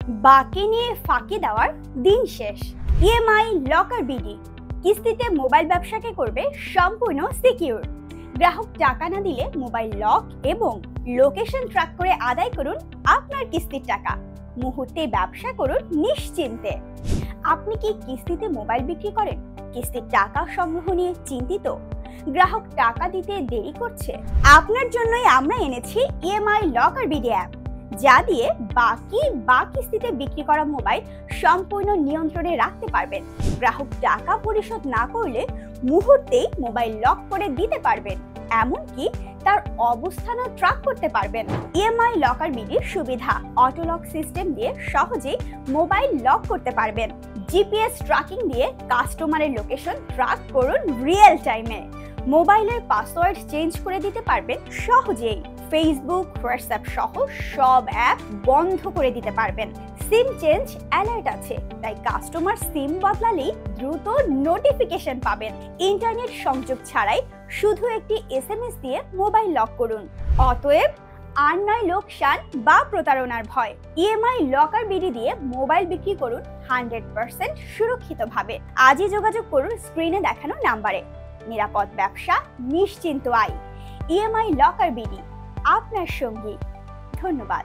বাকি নিয়ে ফাঁকি দেওয়ার দিন শেষ। ইএমআই লকার বিডি কিস্তিতে মোবাইল ব্যবসাকে করবে সম্পূর্ণ সিকিউর। গ্রাহক টাকা না দিলে মোবাইল লক এবং লোকেশন ট্র্যাক করে আদায় করুন আপনার কিস্তির টাকা। মুহূর্তে ব্যবসা করুন নিশ্চিন্তে। আপনি কি কিস্তিতে মোবাইল বিক্রি করেন? কিস্তির টাকা সংগ্রহ নিয়ে চিন্তিত? গ্রাহক টাকা দিতে দেরি করছে? আপনার জন্যই আমরা এনেছি ইএমআই লকার বিডি অ্যাপ, যা দিয়ে বাকি বা কিস্তিতে বিক্রি করা মোবাইল সম্পূর্ণ নিয়ন্ত্রণে রাখতে পারবেন। গ্রাহক টাকা পরিশোধ না করলে মুহূর্তেই মোবাইল লক করে দিতে পারবেন, এমনকি তার অবস্থানও ট্র্যাক করতে পারবেন। ইএমআই লকার বিডির সুবিধা: অটো লক সিস্টেম দিয়ে সহজেই মোবাইল লক করতে পারবেন। জিপিএস ট্র্যাকিং দিয়ে কাস্টমারের লোকেশন ট্র্যাক করুন রিয়েল টাইমে। মোবাইলের পাসওয়ার্ড চেঞ্জ করে দিতে পারবেন সহজেই। ফেসবুক, হোয়াটসঅ্যাপ সহ সব অ্যাপ বন্ধ করে দিতে পারবেন। সিম চেঞ্জ অ্যালার্ট আছে, তাই কাস্টমার সিম বদলালেই দ্রুত নোটিফিকেশন পাবেন। ইন্টারনেট সংযোগ ছাড়াই শুধু একটি এসএমএস দিয়ে মোবাইল লক করুন। অতএব আর নয় লোকসান বা প্রতারণার ভয়। ইএমআই লকার বিডি দিয়ে মোবাইল বিক্রি করুন 100% সুরক্ষিতভাবে। আজই যোগাযোগ করুন স্ক্রিনে দেখানো নাম্বারে। নিরাপদ ব্যবসা, নিশ্চিন্ত আয়। ইএমআই লকার বিডি আপনার সঙ্গী। ধন্যবাদ।